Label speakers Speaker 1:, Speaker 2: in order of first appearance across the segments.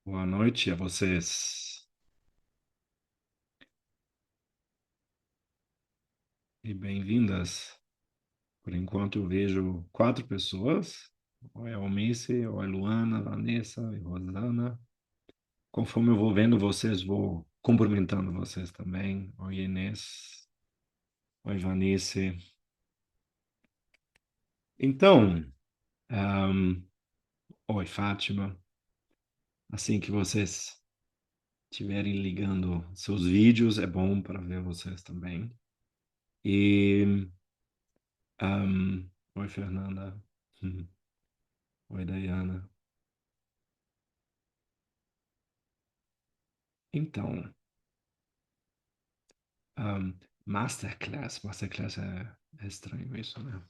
Speaker 1: Boa noite a vocês e bem-vindas. Por enquanto eu vejo quatro pessoas. Oi, Almice, oi, Luana, Vanessa e Rosana. Conforme eu vou vendo vocês, vou cumprimentando vocês também. Oi, Inês. Oi, Vanessa. Então, ahm, oi, Fátima. Assim que vocês estiverem ligando seus vídeos, é bom para ver vocês também. E, oi, Fernanda. Oi, Dayana. Então, Masterclass é estranho isso, né?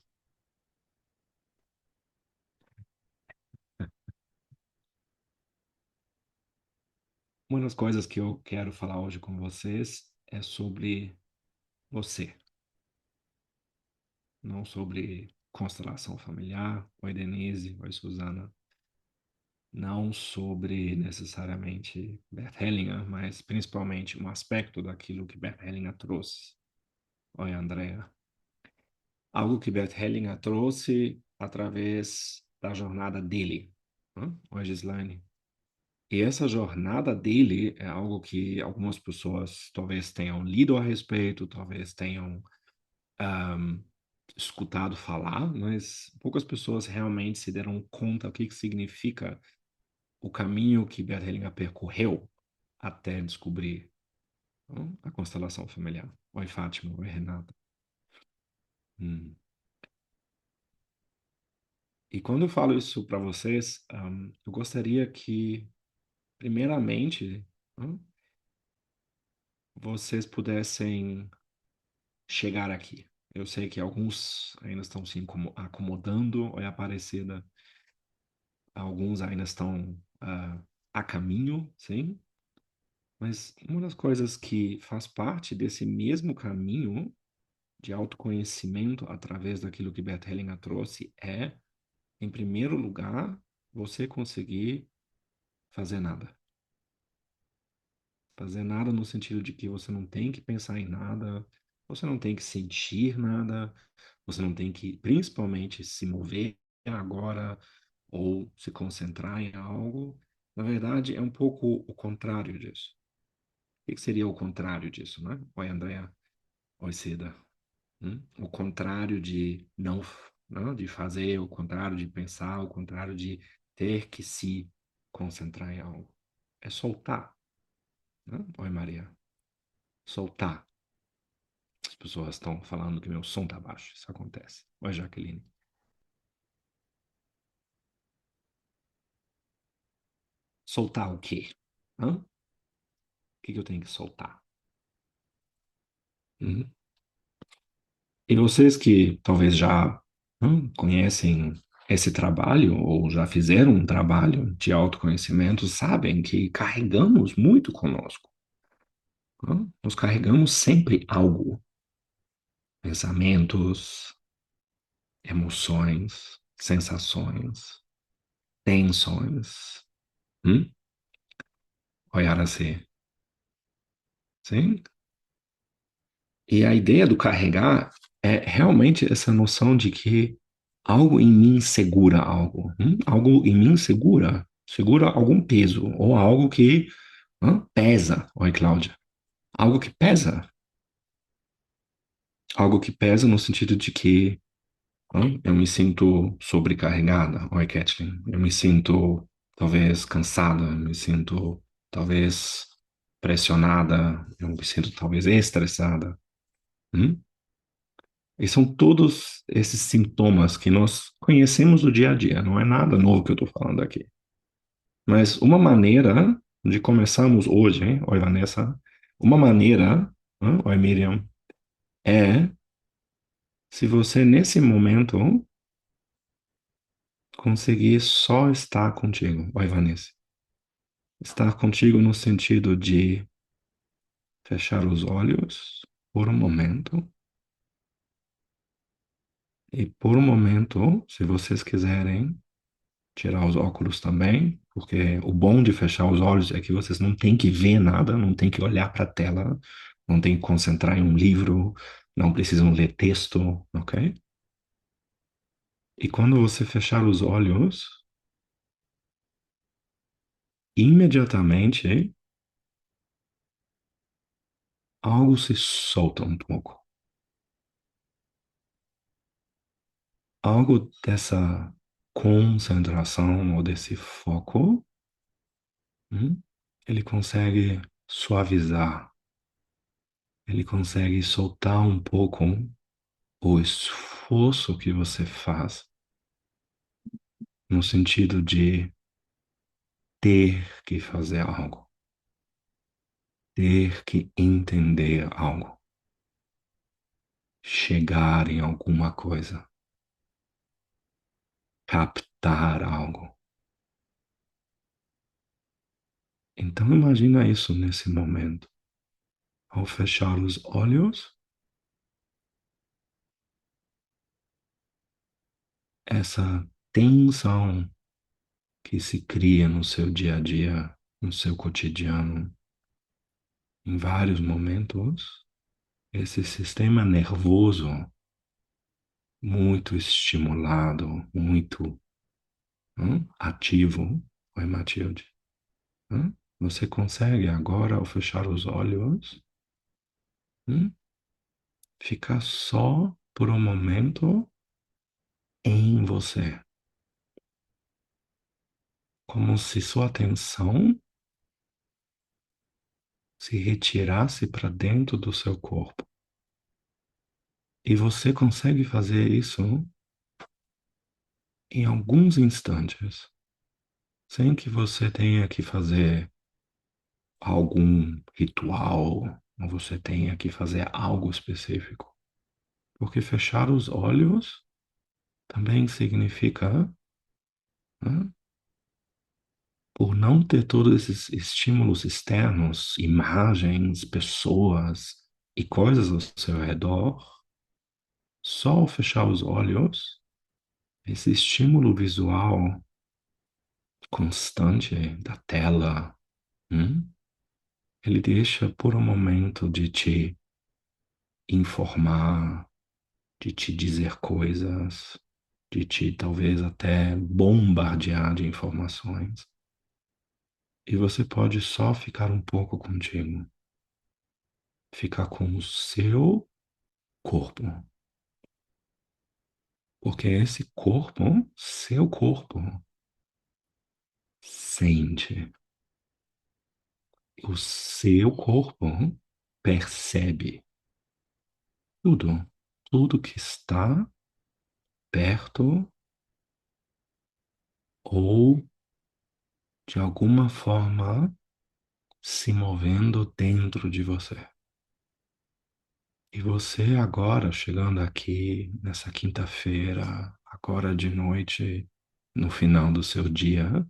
Speaker 1: Uma das coisas que eu quero falar hoje com vocês é sobre você, não sobre constelação familiar, oi Denise, oi Suzana, não sobre necessariamente Bert Hellinger, mas principalmente um aspecto daquilo que Bert Hellinger trouxe. Oi Andrea. Algo que Bert Hellinger trouxe através da jornada dele. Oi Gislaine. E essa jornada dele é algo que algumas pessoas talvez tenham lido a respeito, talvez tenham ahm, escutado falar, mas poucas pessoas realmente se deram conta o que que significa o caminho que Bert Hellinger percorreu até descobrir a constelação familiar. Oi, Fátima. Oi, Renata. Hum. E quando eu falo isso para vocês, eu gostaria que, primeiramente, hum, vocês pudessem chegar aqui. Eu sei que alguns ainda estão se acomodando, ou é Aparecida, alguns ainda estão a caminho, sim. Mas uma das coisas que faz parte desse mesmo caminho de autoconhecimento através daquilo que Bert Hellinger trouxe é, em primeiro lugar, você conseguir fazer nada. Fazer nada no sentido de que você não tem que pensar em nada, você não tem que sentir nada, você não tem que, principalmente, se mover agora ou se concentrar em algo. Na verdade, é um pouco o contrário disso. O que seria o contrário disso, né? Oi, Andréa. Oi, Cida. O contrário de não, de fazer, o contrário de pensar, o contrário de ter que se concentrar em algo. É soltar, né? Oi, Maria. Soltar. As pessoas estão falando que meu som tá baixo. Isso acontece. Oi, Jaqueline. Soltar o quê? O que que eu tenho que soltar? Uhum. E vocês que talvez já conhecem esse trabalho ou já fizeram um trabalho de autoconhecimento, sabem que carregamos muito conosco. Nós carregamos sempre algo, pensamentos, emoções, sensações, tensões. Hum? Olhar assim, sim? E a ideia do carregar é realmente essa noção de que algo em mim segura algo. Algo em mim segura algum peso, ou algo que pesa. Oi, Cláudia. Algo que pesa. Algo que pesa no sentido de que eu me sinto sobrecarregada. Oi, Kathleen. Eu me sinto talvez cansada, eu me sinto talvez pressionada, eu me sinto talvez estressada. Hum? E são todos esses sintomas que nós conhecemos do dia a dia, não é nada novo que eu estou falando aqui. Mas uma maneira de começarmos hoje, hein? Oi, Vanessa, uma maneira, oi, Miriam, é se você nesse momento conseguir só estar contigo. Oi, Vanessa. Estar contigo no sentido de fechar os olhos por um momento e por um momento, se vocês quiserem, Tirar os óculos também, porque o bom de fechar os olhos é que vocês não têm que ver nada, não têm que olhar para a tela, não têm que concentrar em um livro, não precisam ler texto, ok? E quando você fechar os olhos, imediatamente algo se solta um pouco. Algo dessa concentração ou desse foco, hum, ele consegue suavizar, ele consegue soltar um pouco o esforço que você faz no sentido de ter que fazer algo, ter que entender algo, chegar em alguma coisa, captar algo. Então imagina isso nesse momento. Ao fechar os olhos, essa tensão que se cria no seu dia a dia, no seu cotidiano, em vários momentos, esse sistema nervoso muito estimulado, muito ativo. Oi, Matilde. Você consegue agora, ao fechar os olhos, hum, ficar só por um momento em você, como se sua atenção se retirasse para dentro do seu corpo. E você consegue fazer isso em alguns instantes, sem que você tenha que fazer algum ritual, ou você tenha que fazer algo específico. Porque fechar os olhos também significa, né, por não ter todos esses estímulos externos, imagens, pessoas e coisas ao seu redor, só ao fechar os olhos, esse estímulo visual constante da tela, hum, ele deixa por um momento de te informar, de te dizer coisas, de te talvez até bombardear de informações. E você pode só ficar um pouco contigo, ficar com o seu corpo. Porque esse corpo, seu corpo, sente. O seu corpo percebe tudo, tudo que está perto ou de alguma forma se movendo dentro de você. E você agora, chegando aqui nessa quinta-feira, agora de noite, no final do seu dia,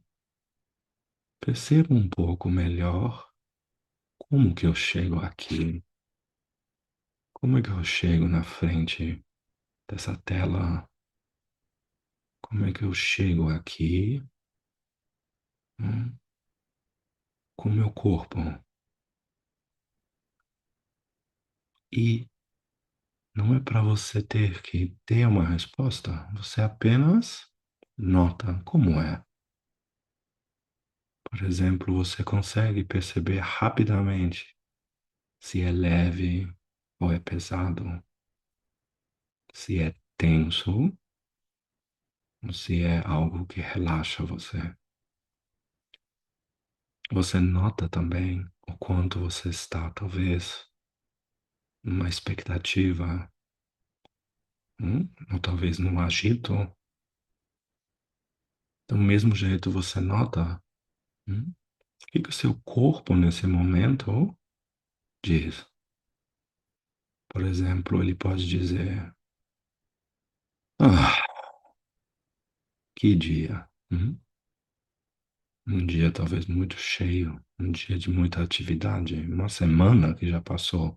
Speaker 1: perceba um pouco melhor como que eu chego aqui, como é que eu chego na frente dessa tela, como é que eu chego aqui, hum, com o meu corpo. E não é para você ter que ter uma resposta, você apenas nota como é. Por exemplo, você consegue perceber rapidamente se é leve ou é pesado, se é tenso ou se é algo que relaxa você. Você nota também o quanto você está, talvez, numa expectativa, ou talvez num agito. Do mesmo jeito você nota, o que que o seu corpo nesse momento diz. Por exemplo, ele pode dizer: Ah, que dia! Um dia talvez muito cheio, um dia de muita atividade, uma semana que já passou,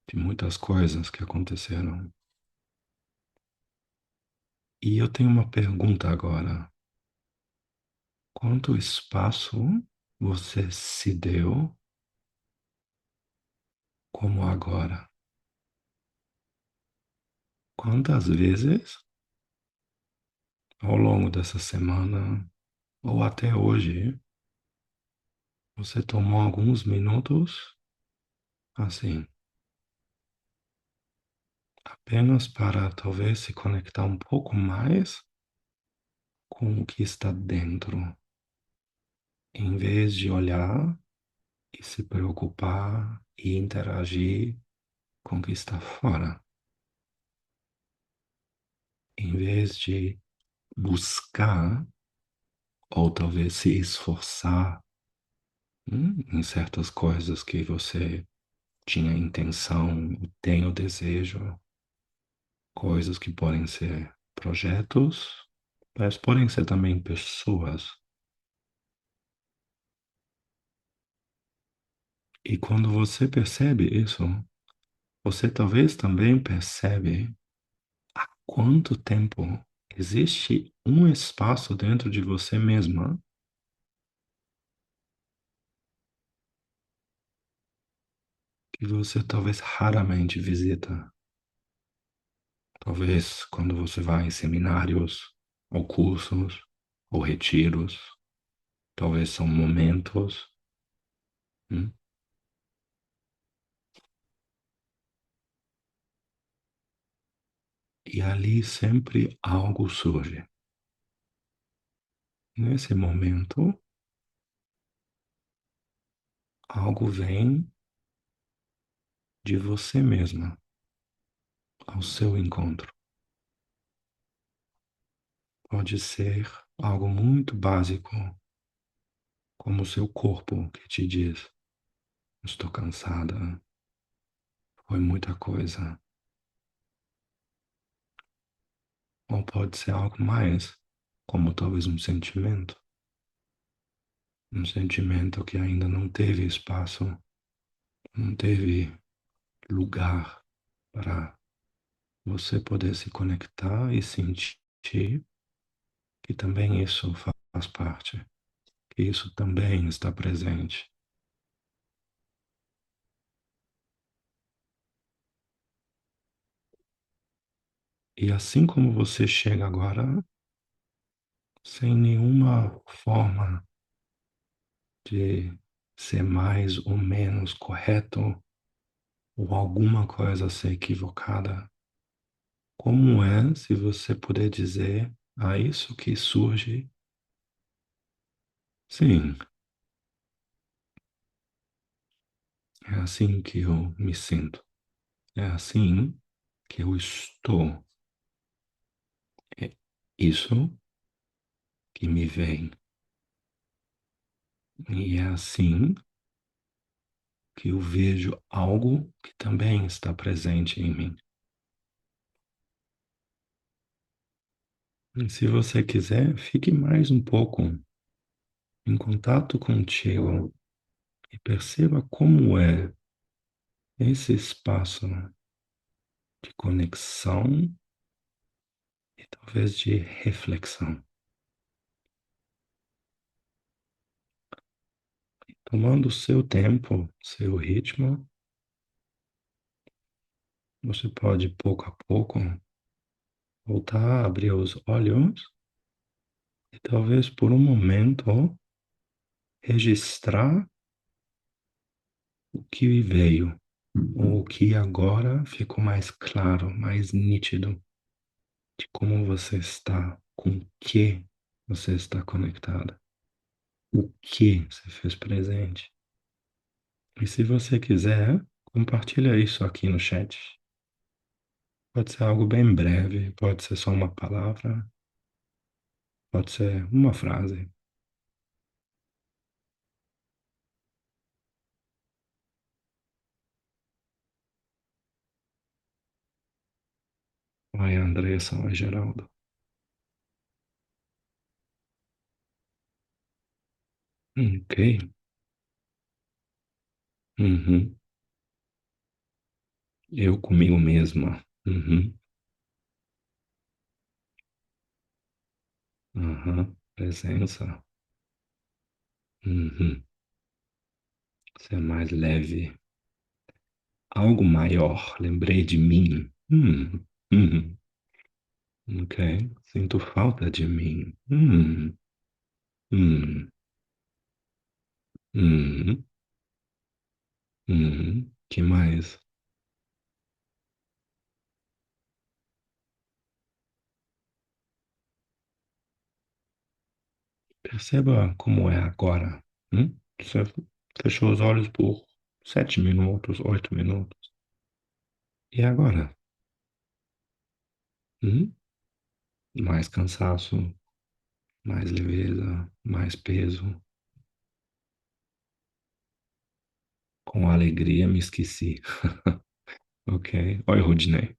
Speaker 1: de muitas coisas que aconteceram. E eu tenho uma pergunta agora. Quanto espaço você se deu como agora? Quantas vezes ao longo dessa semana ou até hoje você tomou alguns minutos assim, apenas para talvez se conectar um pouco mais com o que está dentro, em vez de olhar e se preocupar e interagir com o que está fora, em vez de buscar ou talvez se esforçar em certas coisas que você tinha intenção, tem o desejo, coisas que podem ser projetos, mas podem ser também pessoas. E quando você percebe isso, você talvez também percebe há quanto tempo existe um espaço dentro de você mesma que você talvez raramente visita. Talvez quando você vai em seminários, ou cursos, ou retiros, talvez são momentos, hum, e ali sempre algo surge. Nesse momento, algo vem de você mesma ao seu encontro. Pode ser algo muito básico, como o seu corpo que te diz: estou cansada, foi muita coisa. Ou pode ser algo mais, como talvez um sentimento que ainda não teve espaço, não teve lugar para você poder se conectar e sentir que também isso faz parte, que isso também está presente. E assim como você chega agora, sem nenhuma forma de ser mais ou menos correto ou alguma coisa a ser equivocada, como é se você puder dizer a isso que surge, sim, é assim que eu me sinto, é assim que eu estou, é isso que me vem, e é assim que eu vejo algo que também está presente em mim. E se você quiser, fique mais um pouco em contato contigo e perceba como é esse espaço de conexão e talvez de reflexão. Tomando o seu tempo, seu ritmo, você pode pouco a pouco voltar a abrir os olhos e talvez por um momento registrar o que veio, ou o que agora ficou mais claro, mais nítido de como você está, com o que você está conectada, o que você fez presente. E se você quiser, compartilha isso aqui no chat. Pode ser algo bem breve, pode ser só uma palavra, pode ser uma frase. Oi, Andressa, oi, Geraldo. Ok. Uhum. Eu comigo mesma. Uhum. Uhum. Presença. Uhum. Ser mais leve. Algo maior. Lembrei de mim. Uhum. Ok. Sinto falta de mim. Hum. Uhum. Uhum. Que mais? Perceba como é agora. Você fechou os olhos por 7 minutos, 8 minutos. E agora? Hum? Mais cansaço, mais leveza, mais peso. Com alegria me esqueci. Ok. Oi, Rodney.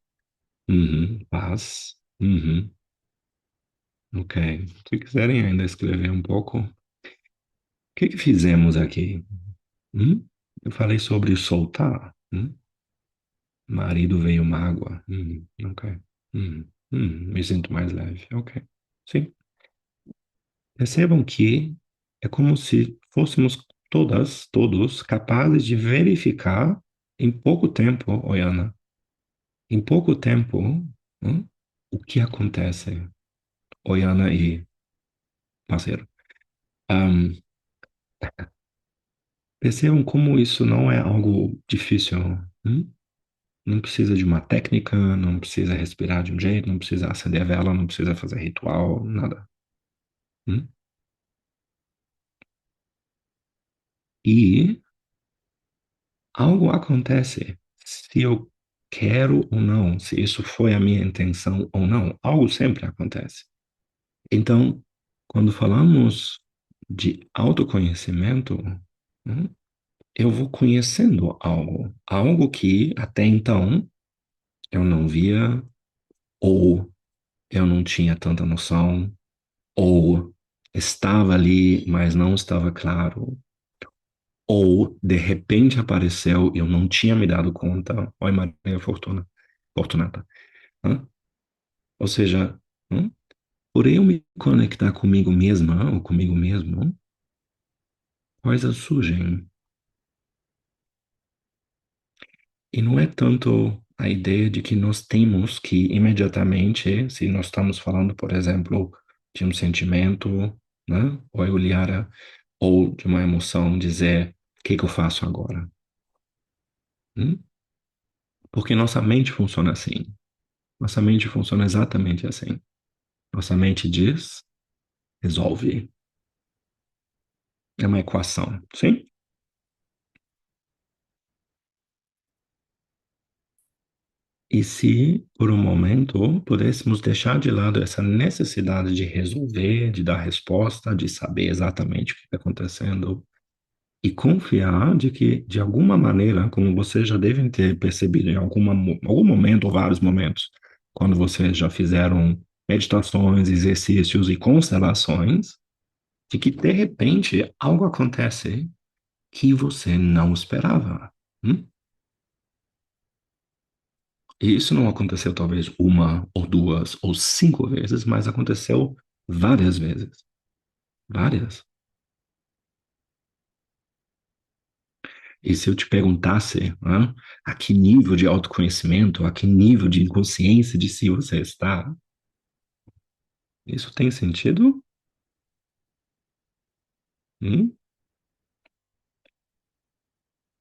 Speaker 1: Paz. Ok. Se quiserem ainda escrever um pouco, o que que fizemos aqui? Hum? Eu falei sobre soltar. Marido veio mágoa. Ok. Me sinto mais leve. Ok. Sim. Percebam que é como se fôssemos todos capazes de verificar em pouco tempo, Oyana, em pouco tempo, o que acontece, Oyana e parceiro. Ahm, Percebam como isso não é algo difícil. hum? Não precisa de uma técnica, não precisa respirar de um jeito, não precisa acender a vela, não precisa fazer ritual, nada. hum? E algo acontece. Se eu quero ou não, se isso foi a minha intenção ou não, algo sempre acontece. Então, quando falamos de autoconhecimento, hum, eu vou conhecendo algo que até então eu não via, ou eu não tinha tanta noção, ou estava ali, mas não estava claro, ou de repente apareceu e eu não tinha me dado conta. Oi, Maria Fortunata. Hã? Ou seja, por eu me conectar comigo mesma ou comigo mesmo, coisas surgem. E não é tanto a ideia de que nós temos que imediatamente, se nós estamos falando, por exemplo, de um sentimento, né, ou Eliara, ou de uma emoção, dizer, o que que eu faço agora? Hum? Porque nossa mente funciona assim. Nossa mente funciona exatamente assim. Nossa mente diz, resolve. É uma equação, sim? E se, por um momento, pudéssemos deixar de lado essa necessidade de resolver, de dar resposta, de saber exatamente o que está acontecendo, e confiar de que, de alguma maneira, como vocês já devem ter percebido em algum momento ou vários momentos, quando vocês já fizeram meditações, exercícios e constelações, de que, de repente, algo acontece que você não esperava. Hum? E isso não aconteceu talvez uma ou duas ou 5 vezes, mas aconteceu várias vezes. Várias. E se eu te perguntasse, a que nível de autoconhecimento, a que nível de consciência de si você está, isso tem sentido? Hum?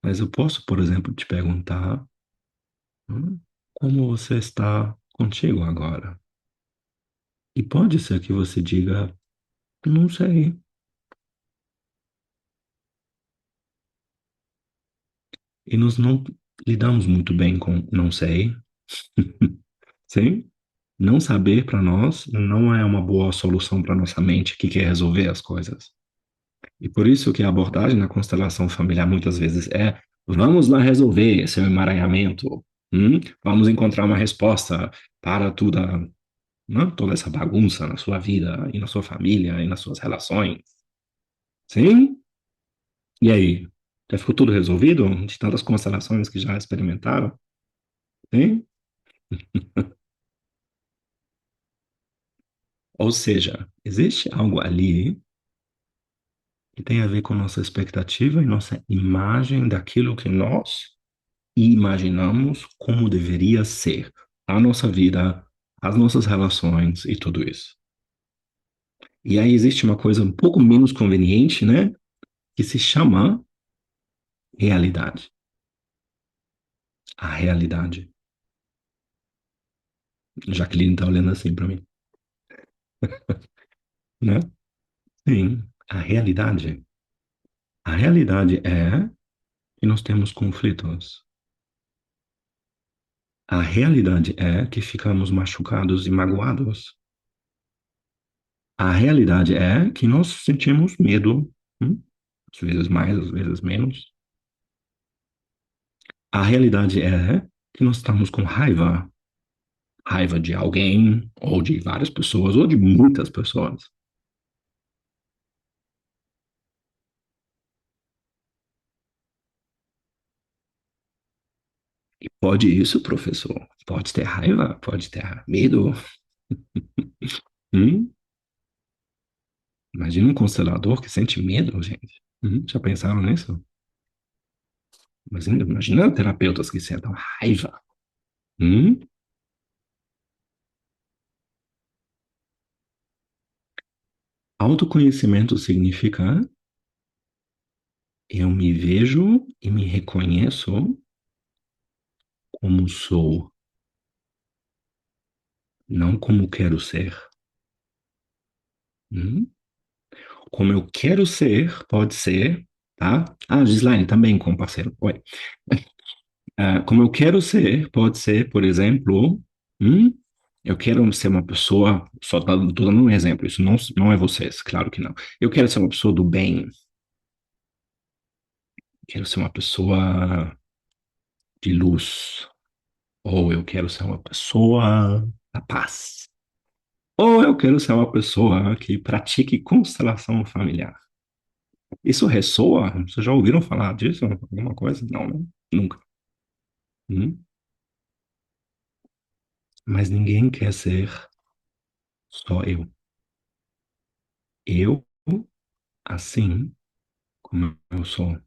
Speaker 1: Mas eu posso, por exemplo, te perguntar, como você está contigo agora? E pode ser que você diga, não sei. E nós não lidamos muito bem com não sei. Sim? Não saber para nós não é uma boa solução para nossa mente que quer resolver as coisas. E por isso que a abordagem na constelação familiar muitas vezes é: vamos lá resolver esse emaranhamento, vamos encontrar uma resposta para toda essa bagunça na sua vida e na sua família e nas suas relações. Sim? E aí? Já ficou tudo resolvido de tantas constelações que já experimentaram? Sim? Ou seja, existe algo ali que tem a ver com nossa expectativa e nossa imagem daquilo que nós imaginamos como deveria ser a nossa vida, as nossas relações e tudo isso. E aí existe uma coisa um pouco menos conveniente, né? Que se chama realidade. A realidade. Jaqueline tá olhando assim para mim, né? Sim, a realidade. A realidade é que nós temos conflitos. A realidade é que ficamos machucados e magoados. A realidade é que nós sentimos medo, às vezes mais, às vezes menos. A realidade é que nós estamos com raiva, raiva de alguém, ou de várias pessoas, ou de muitas pessoas. E pode isso, professor? Pode ter raiva, pode ter medo. Hum? Imagina um constelador que sente medo, gente. Já pensaram nisso? Imagina terapeutas que sentem raiva. Hum? Autoconhecimento significa eu me vejo e me reconheço como sou, não como quero ser. Hum? Como eu quero ser, pode ser, tá? Ah, Gislaine, também com parceiro. Oi. Como eu quero ser, pode ser, por exemplo, hum? Eu quero ser uma pessoa, só tô dando um exemplo, isso não é vocês, claro que não. Eu quero ser uma pessoa do bem, quero ser uma pessoa de luz, ou eu quero ser uma pessoa da paz, ou eu quero ser uma pessoa que pratique constelação familiar. Isso ressoa? Vocês já ouviram falar disso? Alguma coisa? Não, né? Nunca. Hum? Mas ninguém quer ser só eu. Eu, assim como eu sou.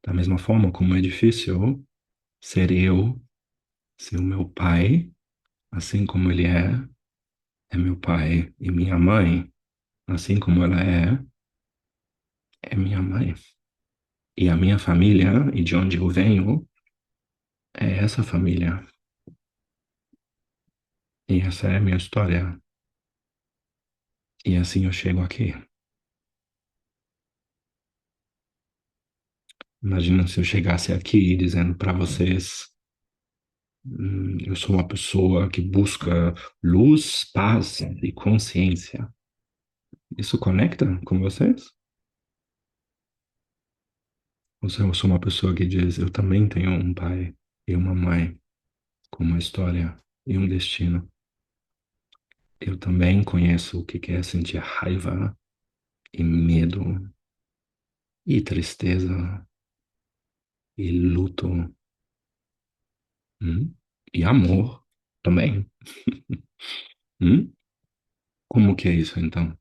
Speaker 1: Da mesma forma como é difícil ser eu, ser o meu pai, assim como ele é meu pai, e minha mãe, assim como ela é minha mãe. E a minha família, e de onde eu venho, é essa família. E essa é a minha história. E assim eu chego aqui. Imagina se eu chegasse aqui dizendo para vocês, eu sou uma pessoa que busca luz, paz e consciência. Isso conecta com vocês? Ou se eu sou uma pessoa que diz, eu também tenho um pai e uma mãe com uma história e um destino. Eu também conheço o que é sentir raiva e medo e tristeza e luto, e amor também. Hum? Como que é isso então?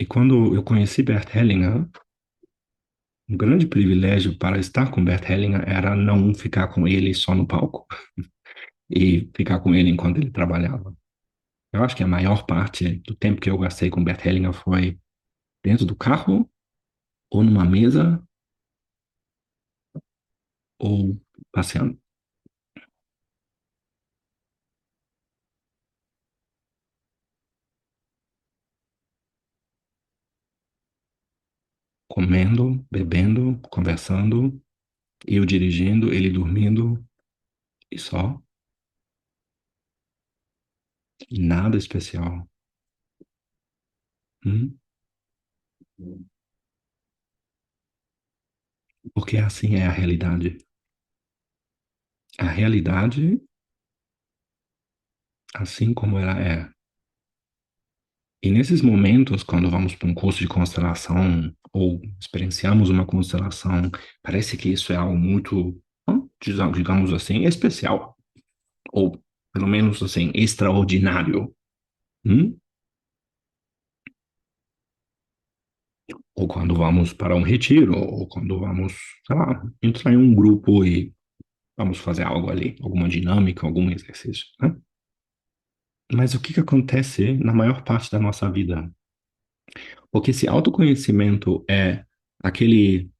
Speaker 1: E quando eu conheci Bert Hellinger, um grande privilégio para estar com Bert Hellinger era não ficar com ele só no palco e ficar com ele enquanto ele trabalhava. Eu acho que a maior parte do tempo que eu gastei com Bert Hellinger foi dentro do carro, ou numa mesa, ou passeando, comendo, bebendo, conversando, eu dirigindo, ele dormindo, e só, nada especial. Hum? Porque assim é a realidade. A realidade, assim como ela é. E nesses momentos, quando vamos para um curso de constelação ou experienciamos uma constelação, parece que isso é algo muito, digamos assim, especial. ou pelo menos assim, extraordinário. Hum? Ou quando vamos para um retiro, ou quando vamos, sei lá, entrar em um grupo e vamos fazer algo ali, alguma dinâmica, algum exercício, né? Mas o que que acontece na maior parte da nossa vida? Porque se autoconhecimento é aquele,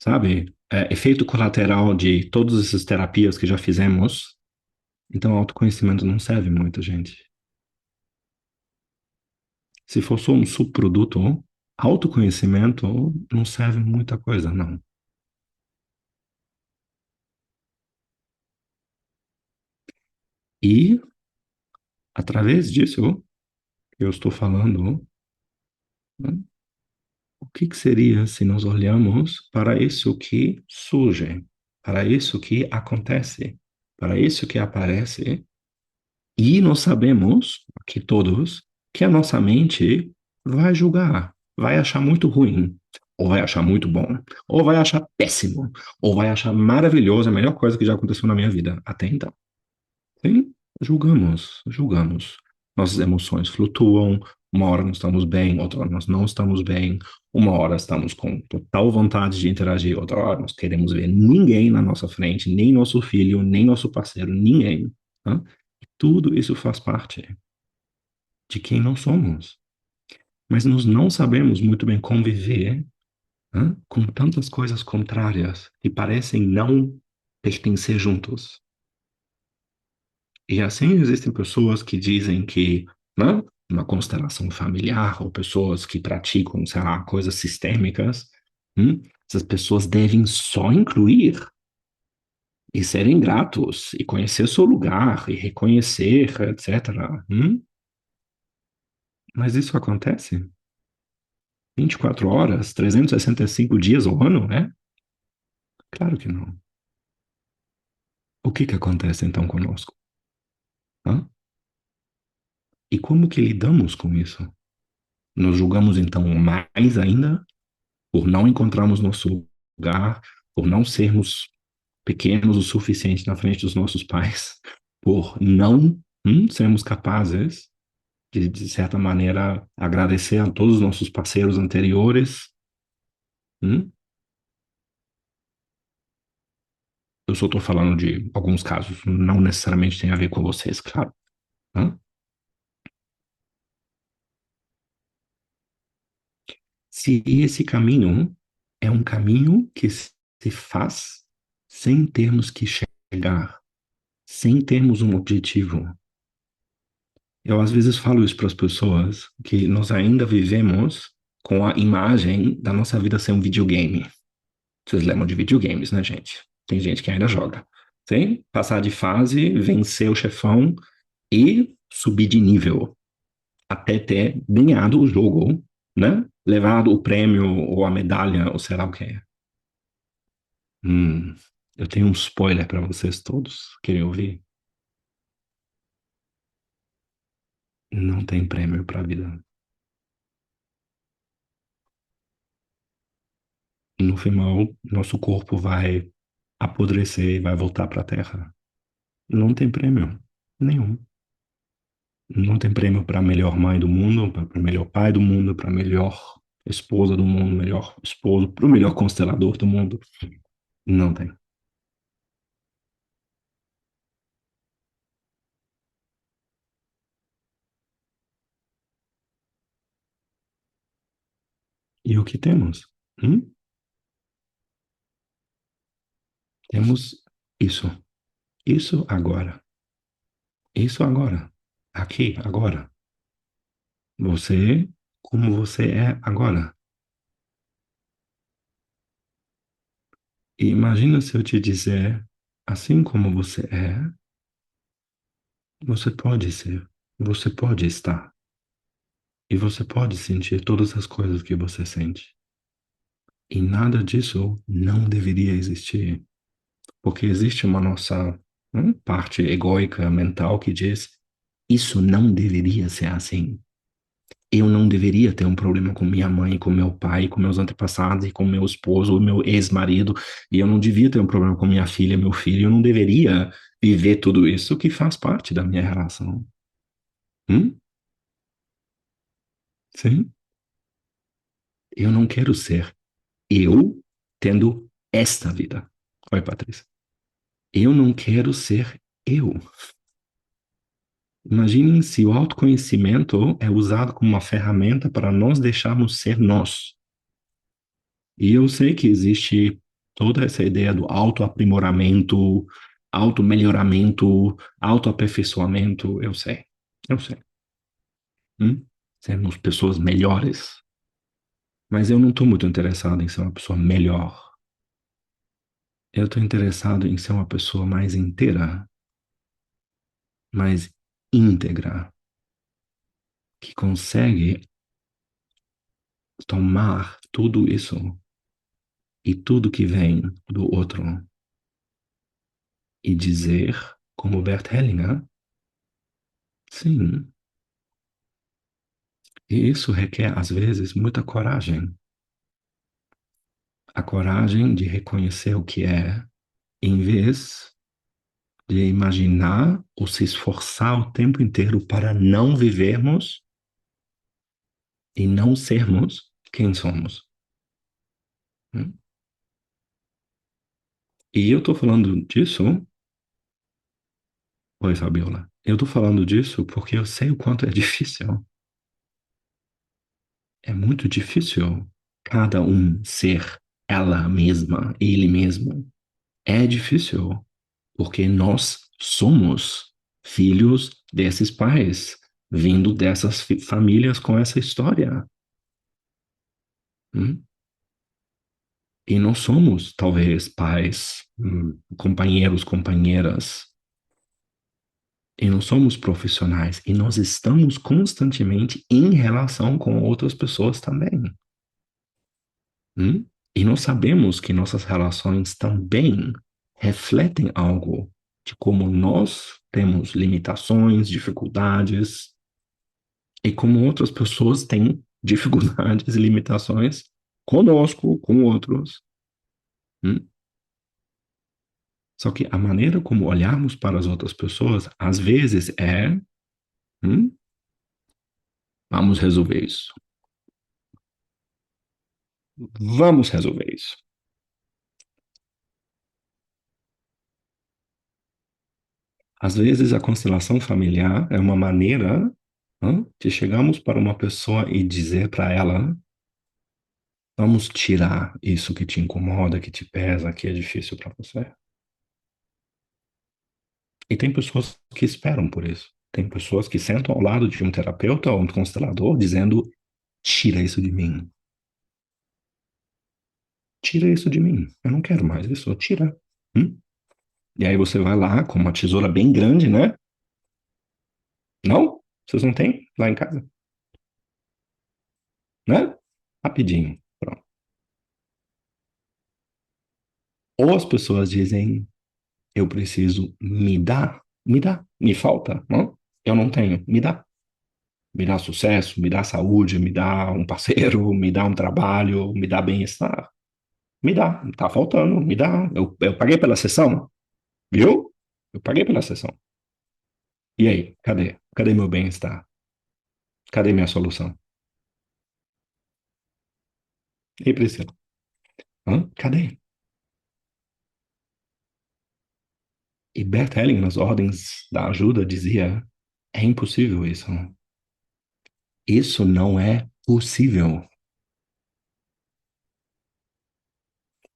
Speaker 1: sabe, efeito colateral de todas essas terapias que já fizemos, então autoconhecimento não serve muito, gente. Se for só um subproduto, autoconhecimento não serve muita coisa, não. E, através disso, eu estou falando, né, o que que seria se nós olhamos para isso que surge, para isso que acontece, para isso que aparece, e nós sabemos, aqui todos, que a nossa mente vai julgar, vai achar muito ruim, ou vai achar muito bom, ou vai achar péssimo, ou vai achar maravilhoso, a melhor coisa que já aconteceu na minha vida até então. Sim, julgamos, julgamos. Nossas emoções flutuam. Uma hora nós estamos bem, outra hora nós não estamos bem. Uma hora estamos com total vontade de interagir, outra hora nós queremos ver ninguém na nossa frente, nem nosso filho, nem nosso parceiro, ninguém. Tá? Tudo isso faz parte de quem nós somos. Mas nós não sabemos muito bem conviver, com tantas coisas contrárias que parecem não pertencer juntos. E assim existem pessoas que dizem que, né, uma constelação familiar, ou pessoas que praticam, sei lá, coisas sistêmicas, essas pessoas devem só incluir e serem gratos, e conhecer seu lugar, e reconhecer, etc. Mas isso acontece 24 horas, 365 dias ao ano, né? Claro que não. O que que acontece então conosco? Hã? E como que lidamos com isso? Nos julgamos então mais ainda por não encontrarmos nosso lugar, por não sermos pequenos o suficiente na frente dos nossos pais, por não sermos capazes de certa maneira, agradecer a todos os nossos parceiros anteriores. hum? Eu só estou falando de alguns casos, não necessariamente tem a ver com vocês, claro. hã? Se esse caminho é um caminho que se faz sem termos que chegar, sem termos um objetivo. Eu às vezes falo isso para as pessoas, que nós ainda vivemos com a imagem da nossa vida ser um videogame. Vocês lembram de videogames, né, gente? Tem gente que ainda joga. Sim? Passar de fase, vencer o chefão e subir de nível até ter ganhado o jogo, né? Levado o prêmio ou a medalha ou sei lá o que é. Hum, eu tenho um spoiler para vocês todos. Querem ouvir? Não tem prêmio para a vida. No final, nosso corpo vai apodrecer e vai voltar para a Terra. Não tem prêmio nenhum. Não tem prêmio para a melhor mãe do mundo, para o melhor pai do mundo, para a melhor esposa do mundo, melhor esposo, para o melhor constelador do mundo. Não tem. E o que temos? Hum? Temos isso. Isso agora. Isso agora. Aqui, agora. Você, como você é agora. E imagina se eu te disser, assim como você é, você pode ser, você pode estar, e você pode sentir todas as coisas que você sente. E nada disso não deveria existir, porque existe uma nossa parte egóica mental que diz, isso não deveria ser assim. Eu não deveria ter um problema com minha mãe, com meu pai, com meus antepassados e com meu esposo, meu ex-marido, e eu não devia ter um problema com minha filha, meu filho, eu não deveria viver tudo isso que faz parte da minha relação. Hum? Sim. Eu não quero ser eu tendo esta vida. Oi, Patrícia. Eu não quero ser eu. Imaginem se o autoconhecimento é usado como uma ferramenta para nós deixarmos ser nós. E eu sei que existe toda essa ideia do autoaprimoramento, automelhoramento, autoaperfeiçoamento. Eu sei, eu sei. Hum? Sermos pessoas melhores. Mas eu não estou muito interessado em ser uma pessoa melhor. Eu estou interessado em ser uma pessoa mais inteira, mais íntegra, que consegue tomar tudo isso e tudo que vem do outro e dizer, como Bert Hellinger, sim. E isso requer, às vezes, muita coragem. A coragem de reconhecer o que é, em vez de imaginar ou se esforçar o tempo inteiro para não vivermos e não sermos quem somos. Hum? E eu estou falando disso, oi, Fabiola, eu estou falando disso porque eu sei o quanto é difícil. É muito difícil cada um ser ela mesma, ele mesmo. É difícil, porque nós somos filhos desses pais, vindo dessas famílias com essa história. Hum? E nós somos, talvez, pais, companheiros, companheiras, e não somos profissionais, e nós estamos constantemente em relação com outras pessoas também. Hum? E nós sabemos que nossas relações também refletem algo de como nós temos limitações, dificuldades, e como outras pessoas têm dificuldades e limitações conosco, com outros. Hum? Só que a maneira como olharmos para as outras pessoas, às vezes hum, vamos resolver isso. Vamos resolver isso. Às vezes a constelação familiar é uma maneira, de chegarmos para uma pessoa e dizer para ela: vamos tirar isso que te incomoda, que te pesa, que é difícil para você. E tem pessoas que esperam por isso. Tem pessoas que sentam ao lado de um terapeuta ou um constelador dizendo: tira isso de mim. Tira isso de mim. Eu não quero mais isso. Tira. Hum? E aí você vai lá com uma tesoura bem grande, né? Não? Vocês não têm lá em casa, né? Rapidinho. Pronto. Ou as pessoas dizem: eu preciso me dá, me falta, não? Eu não tenho, me dá. Me dá sucesso, me dá saúde, me dá um parceiro, me dá um trabalho, me dá bem-estar. Me dá, tá faltando, me dá. Eu paguei pela sessão, viu? Eu paguei pela sessão. E aí, cadê? Cadê meu bem-estar? Cadê minha solução? E Priscila? Hã? Cadê? E Bert Helling, nas ordens da ajuda, dizia: é impossível isso. Isso não é possível.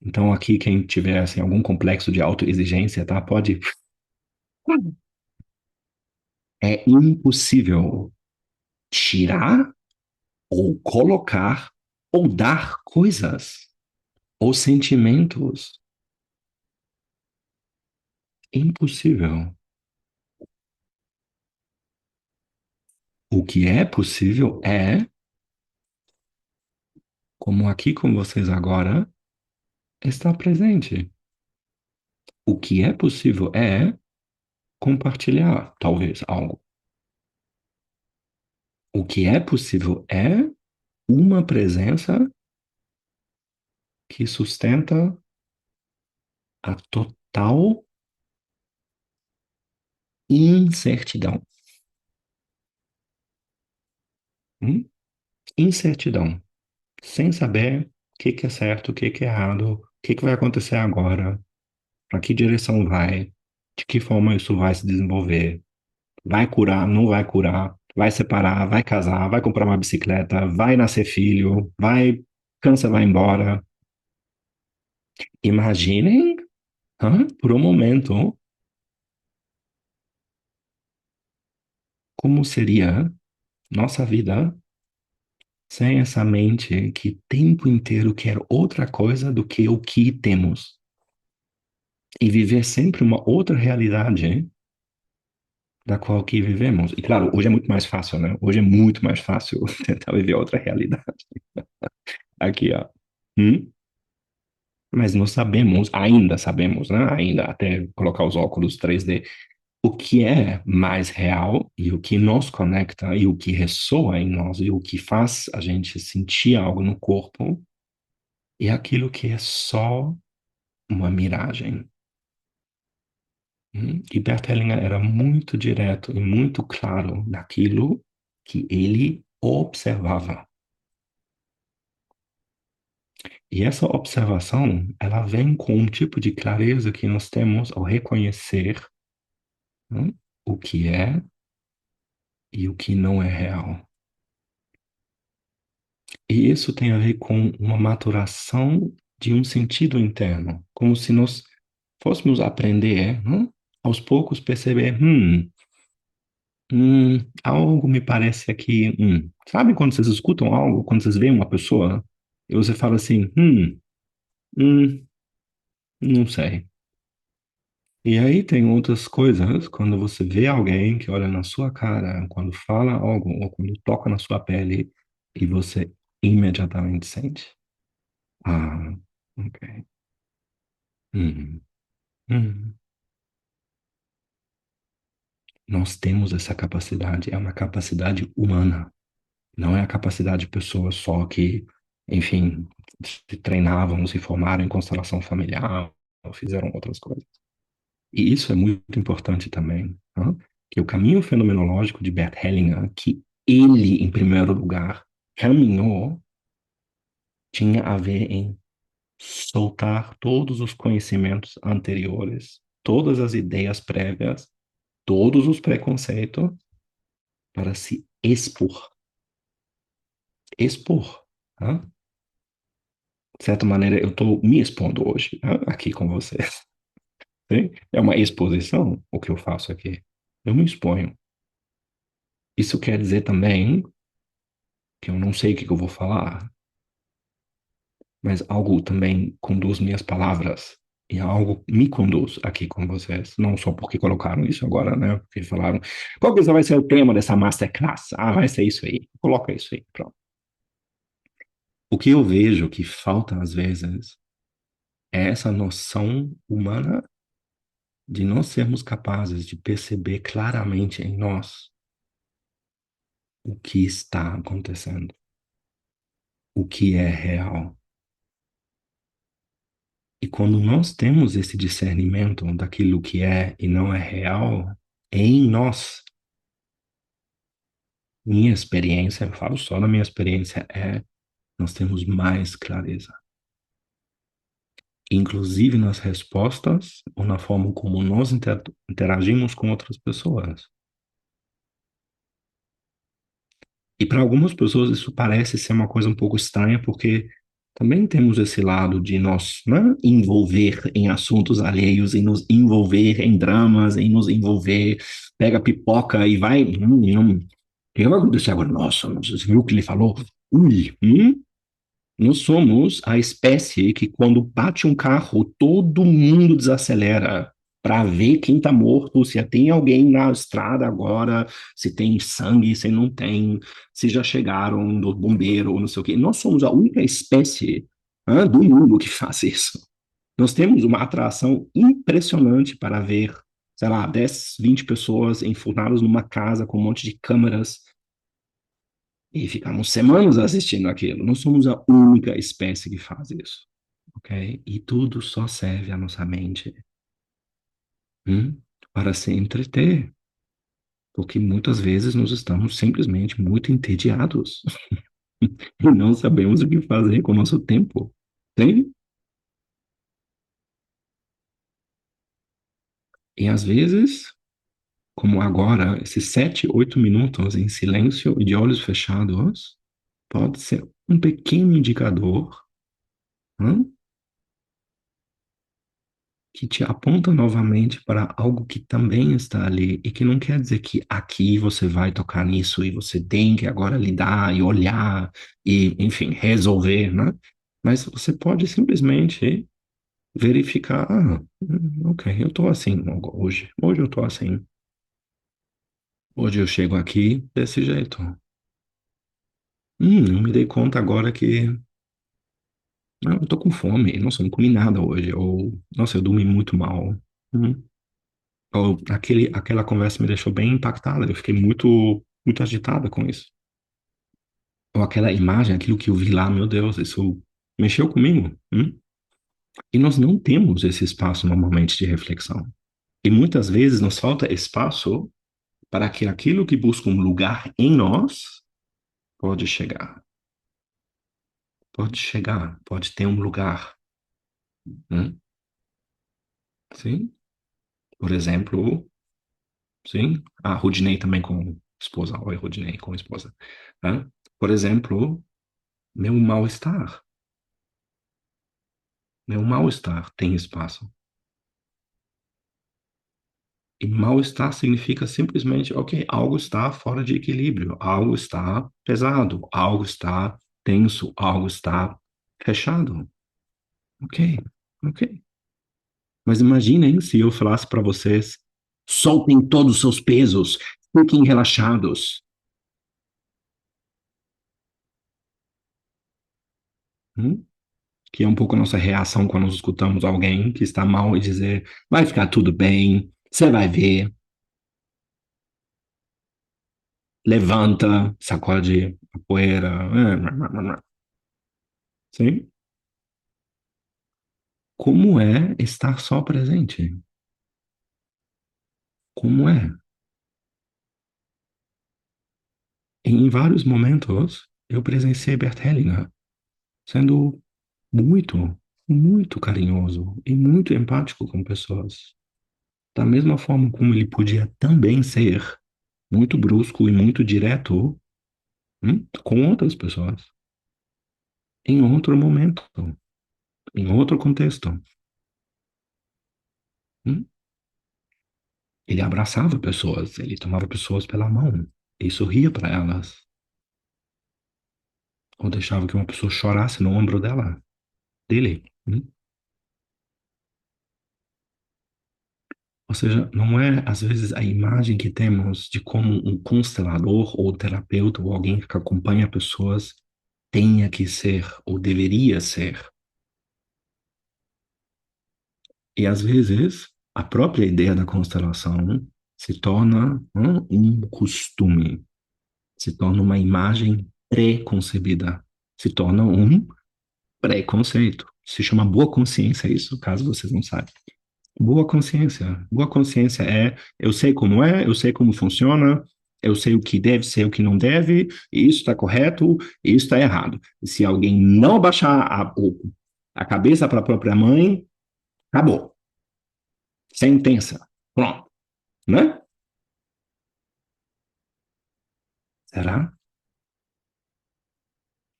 Speaker 1: Então, aqui, quem tiver assim, algum complexo de autoexigência, tá? Pode. É impossível tirar ou colocar ou dar coisas ou sentimentos. Impossível. O que é possível é, como aqui com vocês agora, estar presente. O que é possível é compartilhar, talvez, algo. O que é possível é uma presença que sustenta a total incertidão. Hum? Incertidão. Sem saber o que que é certo, o que que é errado, o que que vai acontecer agora, para que direção vai, de que forma isso vai se desenvolver. Vai curar, não vai curar, vai separar, vai casar, vai comprar uma bicicleta, vai nascer filho, vai, câncer vai embora. Imaginem, por um momento, como seria nossa vida sem essa mente que o tempo inteiro quer outra coisa do que o que temos. E viver sempre uma outra realidade da qual que vivemos. E claro, hoje é muito mais fácil, né? Hoje é muito mais fácil tentar viver outra realidade. Aqui, ó. Mas nós sabemos, ainda sabemos, né? Ainda até colocar os óculos 3D, o que é mais real e o que nos conecta e o que ressoa em nós e o que faz a gente sentir algo no corpo é aquilo que é só uma miragem. E Bert Hellinger era muito direto e muito claro naquilo que ele observava. E essa observação, ela vem com um tipo de clareza que nós temos ao reconhecer, o que é e o que não é real. E isso tem a ver com uma maturação de um sentido interno, como se nós fôssemos aprender, aos poucos perceber, algo me parece aqui, Sabe quando vocês escutam algo, quando vocês veem uma pessoa, e você fala assim, hum, não sei. E aí tem outras coisas, quando você vê alguém que olha na sua cara, quando fala algo, ou quando toca na sua pele, e você imediatamente sente. Ah, ok. Hum, hum. Nós temos essa capacidade, é uma capacidade humana, não é a capacidade de pessoas só que, enfim, se treinavam, se formaram em constelação familiar, ou fizeram outras coisas. E isso é muito importante também, que o caminho fenomenológico de Bert Hellinger, que ele, em primeiro lugar, caminhou, tinha a ver em soltar todos os conhecimentos anteriores, todas as ideias prévias, todos os preconceitos, para se expor. Expor. De certa maneira, eu estou me expondo hoje, aqui com vocês. Sim? É uma exposição o que eu faço aqui. Eu me exponho. Isso quer dizer também que eu não sei o que eu vou falar, mas algo também conduz minhas palavras e algo me conduz aqui com vocês. Não só porque colocaram isso agora, né? Porque falaram, qual que vai ser o tema dessa masterclass? Ah, vai ser isso aí. Coloca isso aí, pronto. O que eu vejo que falta às vezes é essa noção humana de nós sermos capazes de perceber claramente em nós o que está acontecendo, o que é real. E quando nós temos esse discernimento daquilo que é e não é real, em nós, minha experiência, eu falo só da minha experiência, nós temos mais clareza. Inclusive nas respostas ou na forma como nós interagimos com outras pessoas. E para algumas pessoas isso parece ser uma coisa um pouco estranha, porque também temos esse lado de nós, né, envolver em assuntos alheios, em nos envolver em dramas, em nos envolver, pega pipoca e vai. O que vai acontecer agora? Nossa, você viu o que ele falou? Ui, nós somos a espécie que, quando bate um carro, todo mundo desacelera para ver quem está morto, se tem alguém na estrada agora, se tem sangue, se não tem, se já chegaram do bombeiro, não sei o quê. Nós somos a única espécie, do mundo que faz isso. Nós temos uma atração impressionante para ver, sei lá, 10, 20 pessoas enfurnadas numa casa com um monte de câmeras. E ficamos semanas assistindo aquilo. Não somos a única espécie que faz isso, ok? E tudo só serve à nossa mente, para se entreter, porque muitas vezes nós estamos simplesmente muito entediados e não sabemos o que fazer com o nosso tempo. Tem? E às vezes, como agora, esses 7, 8 minutos em silêncio e de olhos fechados, pode ser um pequeno indicador, hum, que te aponta novamente para algo que também está ali e que não quer dizer que aqui você vai tocar nisso e você tem que agora lidar e olhar e, enfim, resolver, né? Mas você pode simplesmente verificar, ok, eu tô assim hoje. Hoje eu tô assim. Hoje eu chego aqui desse jeito. Eu me dei conta agora que eu tô com fome. Nossa, eu não comi nada hoje. Ou, nossa, eu dormi muito mal. Hum. Ou aquela conversa me deixou bem impactada. Eu fiquei muito agitada com isso. Ou aquela imagem, aquilo que eu vi lá, meu Deus, isso mexeu comigo. E nós não temos esse espaço normalmente de reflexão. E muitas vezes nos falta espaço para que aquilo que busca um lugar em nós pode chegar. Pode chegar, pode ter um lugar. Hum? Sim? Por exemplo, sim? A Rudney também com esposa. Oi, Rudney com esposa. Hã? Por exemplo, meu mal-estar. Meu mal-estar tem espaço. E mal-estar significa simplesmente, ok, algo está fora de equilíbrio, algo está pesado, algo está tenso, algo está fechado. Ok, ok. Mas imaginem se eu falasse para vocês, soltem todos os seus pesos, fiquem relaxados. Hum? Que é um pouco a nossa reação quando nós escutamos alguém que está mal e dizer, vai ficar tudo bem, você vai ver, levanta, sacode a poeira. Sim? Como é estar só presente? Como é? Em vários momentos, eu presenciei Bert Hellinger sendo muito carinhoso e muito empático com pessoas. Da mesma forma como ele podia também ser muito brusco e muito direto, com outras pessoas, em outro momento, em outro contexto. hum. Ele abraçava pessoas, ele tomava pessoas pela mão e sorria para elas, ou deixava que uma pessoa chorasse no ombro dele. Ou seja, não é às vezes a imagem que temos de como um constelador ou terapeuta ou alguém que acompanha pessoas tenha que ser ou deveria ser. E às vezes a própria ideia da constelação se torna um costume, se torna uma imagem pré-concebida, se torna um preconceito. Se chama boa consciência isso, caso vocês não saibam. Boa consciência. Boa consciência é eu sei como é, eu sei como funciona, eu sei o que deve ser, o que não deve, e isso está correto, e isso está errado. E se alguém não abaixar a cabeça para a própria mãe, acabou. Sentença. Pronto. Né? Será?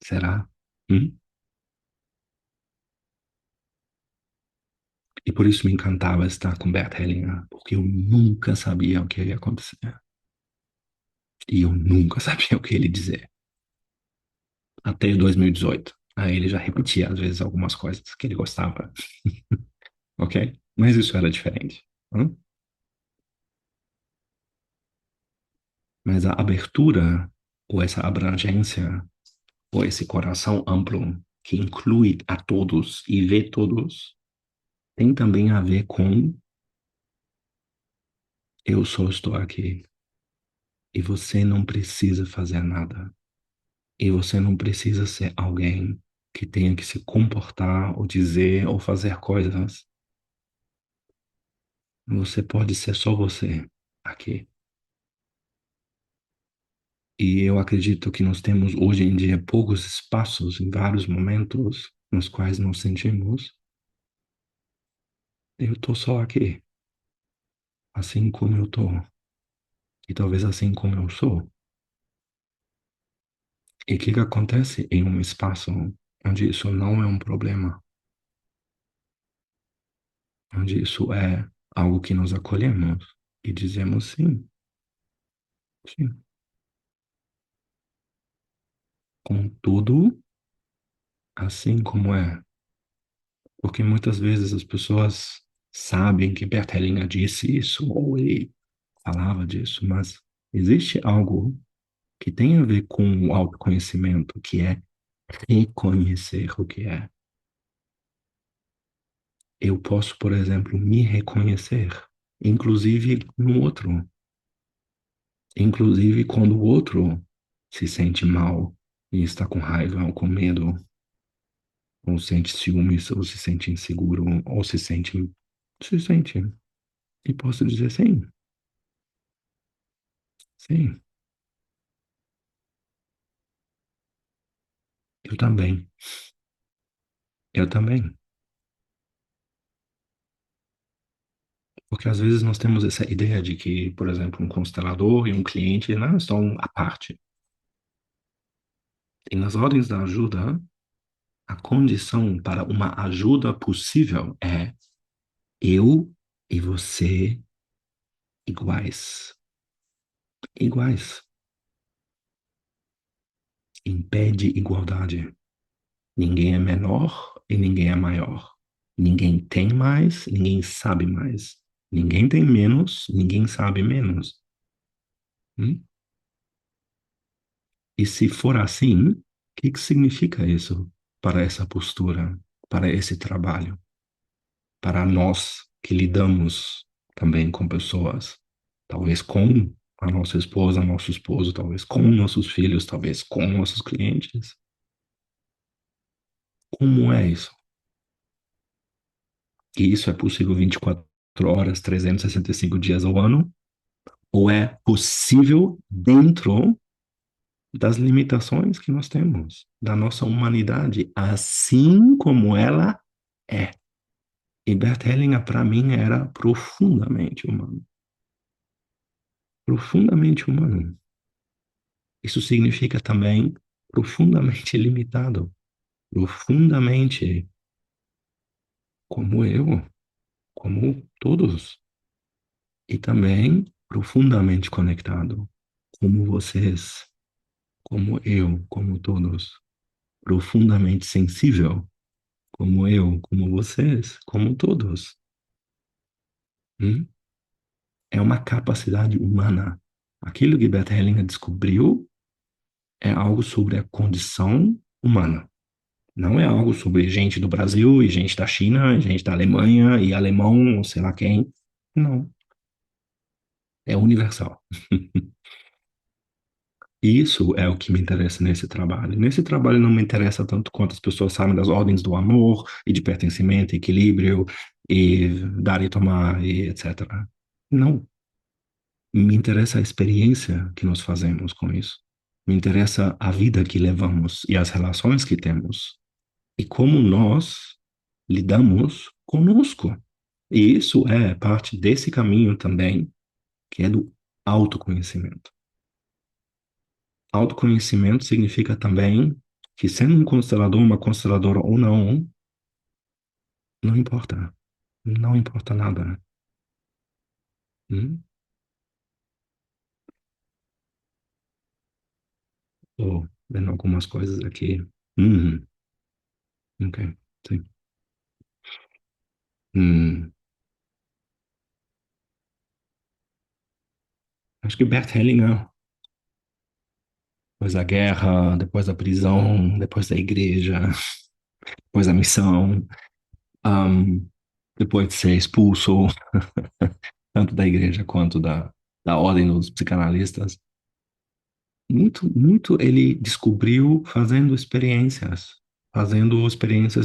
Speaker 1: Será? Hum? E por isso me encantava estar com Bert Hellinger, porque eu nunca sabia o que ia acontecer. E eu nunca sabia o que ele dizer. Até 2018. Aí ele já repetia, às vezes, algumas coisas que ele gostava. Ok? Mas isso era diferente. hã? Mas a abertura, ou essa abrangência, ou esse coração amplo, que inclui a todos e vê todos, tem também a ver com eu só estou aqui e você não precisa fazer nada. E você não precisa ser alguém que tenha que se comportar, ou dizer, ou fazer coisas. Você pode ser só você aqui. E eu acredito que nós temos hoje em dia poucos espaços em vários momentos nos quais nos sentimos. Eu tô só aqui, assim como eu tô, e talvez assim como eu sou. E o que que acontece em um espaço onde isso não é um problema, onde isso é algo que nós acolhemos e dizemos sim, sim, com tudo assim como é. Porque muitas vezes as pessoas sabem que Bert Hellinger disse isso, ou ele falava disso, mas existe algo que tem a ver com o autoconhecimento, que é reconhecer o que é. Eu posso, por exemplo, me reconhecer, inclusive no outro, inclusive quando o outro se sente mal e está com raiva ou com medo, ou sente ciúmes, ou se sente inseguro, ou se sente. E posso dizer sim, sim, eu também, eu também. Porque às vezes nós temos essa ideia de que, por exemplo, um constelador e um cliente não estão à parte. E nas ordens da ajuda, a condição para uma ajuda possível é eu e você iguais. Iguais. Impede igualdade. Ninguém é menor e ninguém é maior. Ninguém tem mais, ninguém sabe mais. Ninguém tem menos, ninguém sabe menos. Hum? E se for assim, o que que significa isso para essa postura, para esse trabalho, para nós que lidamos também com pessoas, talvez com a nossa esposa, nosso esposo, talvez com nossos filhos, talvez com nossos clientes? Como é isso? E isso é possível 24 horas, 365 dias ao ano? Ou é possível dentro das limitações que nós temos, da nossa humanidade, assim como ela é? E Bert Hellinger, para mim, era profundamente humano. Profundamente humano. Isso significa também profundamente limitado. Profundamente como eu, como todos. E também profundamente conectado. Como vocês, como eu, como todos. Profundamente sensível. Como eu, como vocês, como todos. Hum? É uma capacidade humana. Aquilo que Bert Hellinger descobriu é algo sobre a condição humana. Não é algo sobre gente do Brasil e gente da China, e gente da Alemanha e alemão, ou sei lá quem. Não, é universal. E isso é o que me interessa nesse trabalho. Nesse trabalho não me interessa tanto quanto as pessoas sabem das ordens do amor e de pertencimento, equilíbrio e dar e tomar e etc. Não, me interessa a experiência que nós fazemos com isso. Me interessa a vida que levamos e as relações que temos e como nós lidamos conosco. E isso é parte desse caminho também, que é do autoconhecimento. Autoconhecimento significa também que, sendo um constelador, uma consteladora ou não, não importa. Não importa nada. Hum? Tô vendo algumas coisas aqui. Ok, sim. Hum. Acho que Bert Hellinger, depois da guerra, depois da prisão, depois da igreja, depois da missão, ahm, depois de ser expulso, tanto da igreja quanto da ordem dos psicanalistas, muito ele descobriu fazendo experiências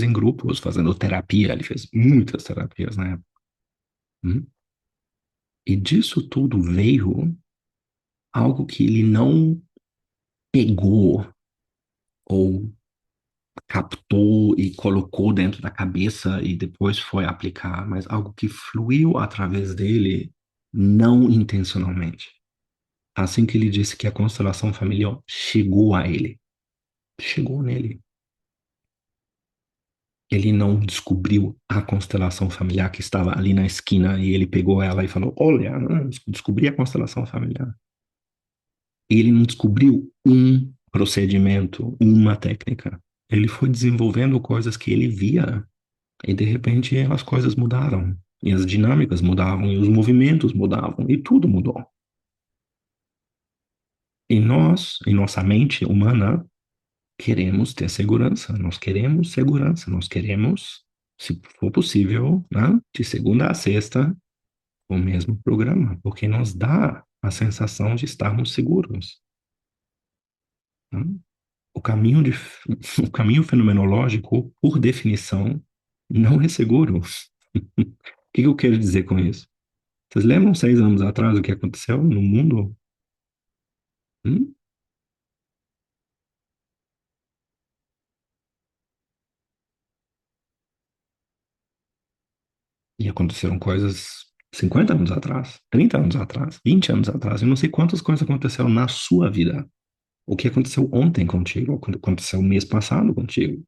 Speaker 1: em grupos, fazendo terapia. Ele fez muitas terapias na época. Hum? E disso tudo veio algo que ele não pegou ou captou e colocou dentro da cabeça e depois foi aplicar, mas algo que fluiu através dele não intencionalmente. Assim que ele disse que a constelação familiar chegou a ele, chegou nele. Ele não descobriu a constelação familiar que estava ali na esquina e ele pegou ela e falou: Olha, descobri a constelação familiar. Ele não descobriu um procedimento, uma técnica. Ele foi desenvolvendo coisas que ele via e de repente as coisas mudaram. E as dinâmicas mudavam, e os movimentos mudavam, e tudo mudou. E nós, em nossa mente humana, queremos ter segurança, nós queremos, se for possível, né, de segunda a sexta, o mesmo programa, porque nos dá a sensação de estarmos seguros. Né? O caminho, o caminho fenomenológico, por definição, não é seguro. O que eu quero dizer com isso? Vocês lembram 6 anos atrás o que aconteceu no mundo? Hum? E aconteceram coisas 50 anos atrás, 30 anos atrás, 20 anos atrás. Eu não sei quantas coisas aconteceram na sua vida. O que aconteceu ontem contigo, o que aconteceu mês passado contigo.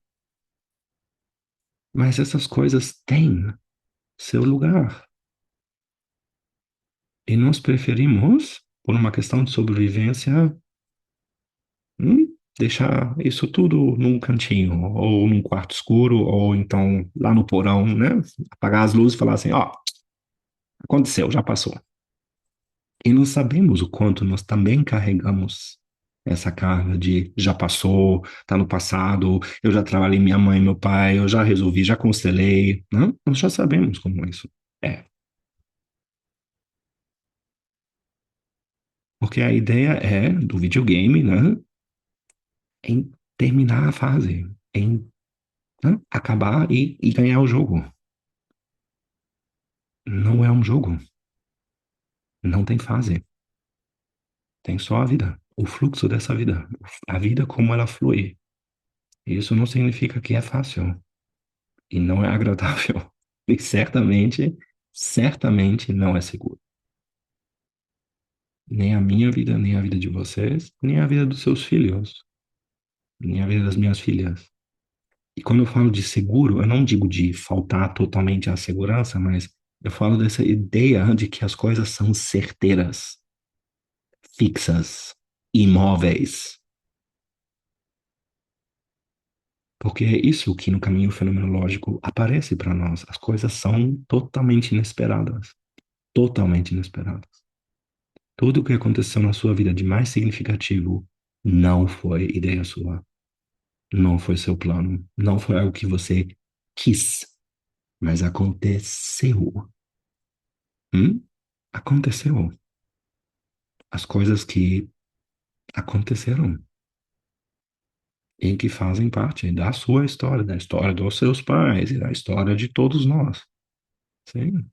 Speaker 1: Mas essas coisas têm seu lugar. E nós preferimos, por uma questão de sobrevivência, deixar isso tudo num cantinho, ou num quarto escuro, ou então lá no porão, né? Apagar as luzes e falar assim: ó, aconteceu, já passou. E não sabemos o quanto nós também carregamos essa carga de já passou, tá no passado, eu já trabalhei minha mãe, meu pai, eu já resolvi, já constelei, né? Nós já sabemos como isso é. Porque a ideia é do videogame, né? Em terminar a fase, em, né, acabar e ganhar o jogo. Não é um jogo, não tem fase, tem só a vida, o fluxo dessa vida, a vida como ela flui. Isso não significa que é fácil. E não é agradável. E certamente não é seguro. Nem a minha vida, nem a vida de vocês, nem a vida dos seus filhos, nem a vida das minhas filhas. E quando eu falo de seguro, eu não digo de faltar totalmente à segurança, mas eu falo dessa ideia de que as coisas são certeiras, fixas, imóveis. Porque é isso que no caminho fenomenológico aparece para nós. As coisas são totalmente inesperadas. Totalmente inesperadas. Tudo o que aconteceu na sua vida de mais significativo não foi ideia sua, não foi seu plano, não foi algo que você quis, mas aconteceu. Hum? Aconteceu. As coisas que aconteceram e que fazem parte da sua história, da história dos seus pais e da história de todos nós. Sim,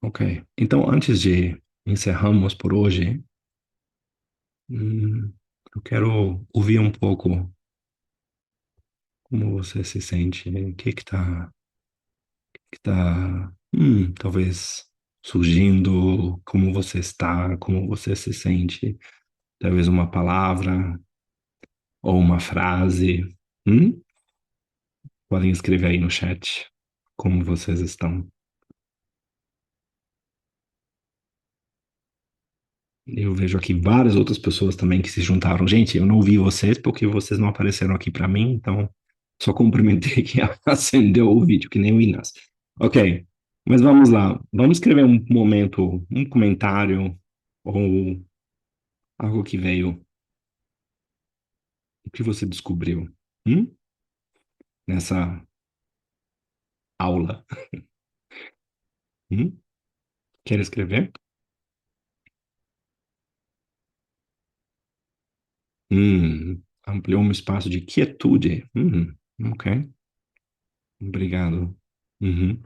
Speaker 1: ok. Então, antes de encerrarmos por hoje, hum, eu quero ouvir um pouco como você se sente, o que tá, talvez surgindo, como você está, como você se sente, talvez uma palavra ou uma frase, hum? Podem escrever aí no chat como vocês estão. Eu vejo aqui várias outras pessoas também que se juntaram. Gente, eu não vi vocês porque vocês não apareceram aqui para mim, então só cumprimentei que acendeu o vídeo, que nem o Inácio. Ok, mas vamos lá. Vamos escrever um momento, um comentário ou algo que veio, o que você descobriu, nessa aula. Hum? Quer escrever? Ampliou um espaço de quietude. Ok, obrigado. Uhum.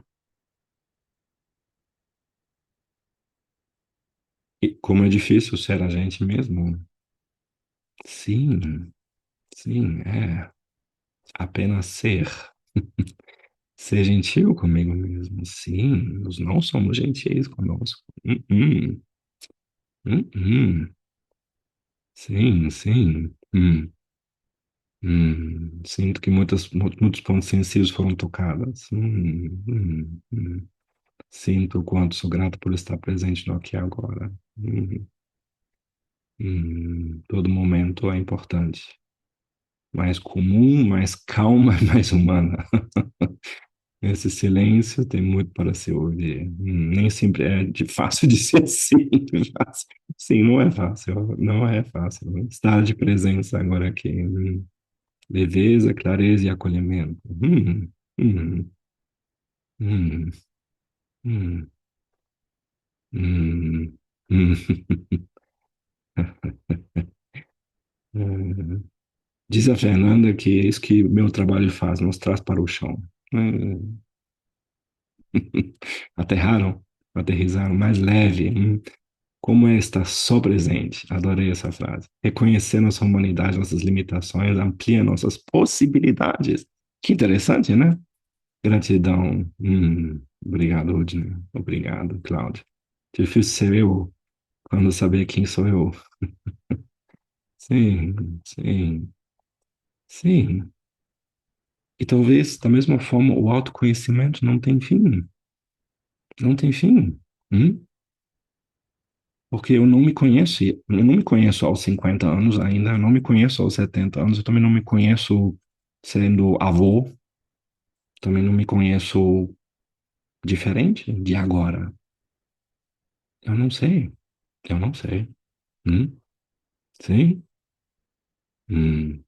Speaker 1: E como é difícil ser a gente mesmo. Sim, sim, é. Apenas ser. Ser gentil comigo mesmo. Sim, nós não somos gentis conosco. Uhum. Sim, sim. Sinto que muitos pontos sensíveis foram tocados. Sinto o quanto sou grato por estar presente no aqui e agora. Todo momento é importante. Mais comum, mais calma, mais humana. Esse silêncio tem muito para se ouvir. Nem sempre é fácil de ser assim. Fácil. Sim, não é fácil. Não é fácil. Estar de presença agora aqui. Leveza, clareza e acolhimento. Hum, hum, hum, hum, hum. Diz a Fernanda que é isso que meu trabalho faz, nos traz para o chão. Aterraram, aterrizaram mais leve. Como é estar só presente? Adorei essa frase. Reconhecer nossa humanidade, nossas limitações, amplia nossas possibilidades. Que interessante, né? Gratidão. Obrigado, Rudine. Obrigado, Cláudio. Difícil ser eu quando saber quem sou eu. Sim, sim, sim. E talvez, da mesma forma, o autoconhecimento não tem fim. Não tem fim. Hum? Porque eu não me conheço, eu não me conheço aos 50 anos ainda, eu não me conheço aos 70 anos, eu também não me conheço sendo avô, também não me conheço diferente de agora. Eu não sei, eu não sei. Hum? Sim? Hum.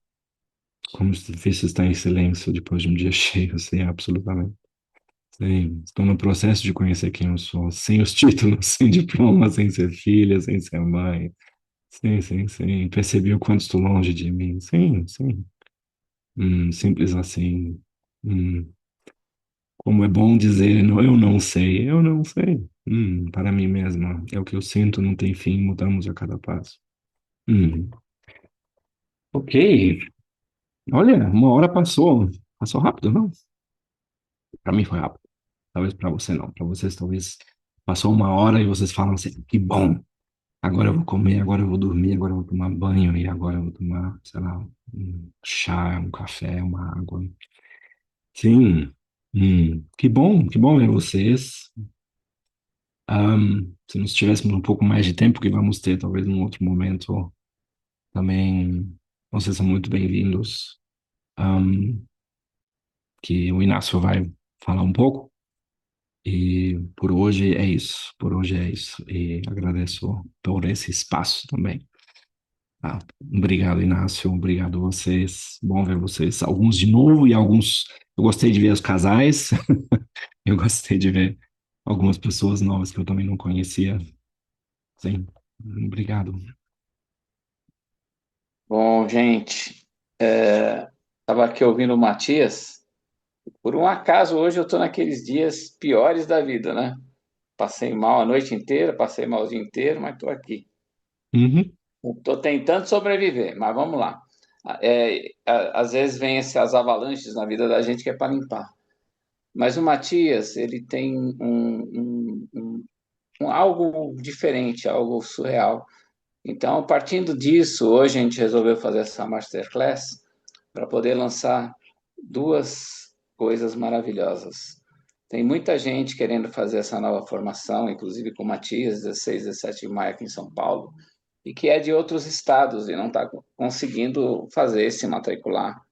Speaker 1: Como se difícil estar em silêncio depois de um dia cheio, sim, absolutamente. Sim, estou no processo de conhecer quem eu sou, sem os títulos, sem diploma, sem ser filha, sem ser mãe. Sim, sim, sim. Percebi o quanto estou longe de mim. Sim, sim. Simples assim. Hum, como é bom dizer, não, eu não sei, eu não sei. Para mim mesma, é o que eu sinto, não tem fim, mudamos a cada passo. Hum, ok. Olha, uma hora passou. Passou rápido, não? Para mim foi rápido. Talvez para você não. Para vocês, talvez passou uma hora e vocês falam assim: que bom. Agora eu vou comer, agora eu vou dormir, agora eu vou tomar banho e agora eu vou tomar, sei lá, um chá, um café, uma água. Sim. Que bom ver vocês. Se nós tivéssemos um pouco mais de tempo, que vamos ter talvez num outro momento, também vocês são muito bem-vindos. Ahm, que o Inácio vai falar um pouco. E por hoje é isso. Por hoje é isso. E agradeço por esse espaço também. Ah, obrigado, Inácio. Obrigado a vocês. Bom ver vocês. Alguns de novo e alguns. Eu gostei de ver os casais. Eu gostei de ver algumas pessoas novas que eu também não conhecia. Sim. Obrigado.
Speaker 2: Bom, gente, estava aqui ouvindo o Matias. Por um acaso, hoje eu estou naqueles dias piores da vida, né? Passei mal a noite inteira, passei mal o dia inteiro, mas estou aqui.
Speaker 1: Uhum.
Speaker 2: Estou tentando sobreviver, mas vamos lá. Às vezes vem essas avalanches na vida da gente que é para limpar. Mas o Matias, ele tem algo diferente, algo surreal. Então, partindo disso, hoje a gente resolveu fazer essa masterclass para poder lançar duas coisas maravilhosas. Tem muita gente querendo fazer essa nova formação, inclusive com o Matias, 16, 17 de maio aqui em São Paulo, e que é de outros estados e não está conseguindo fazer, se matricular.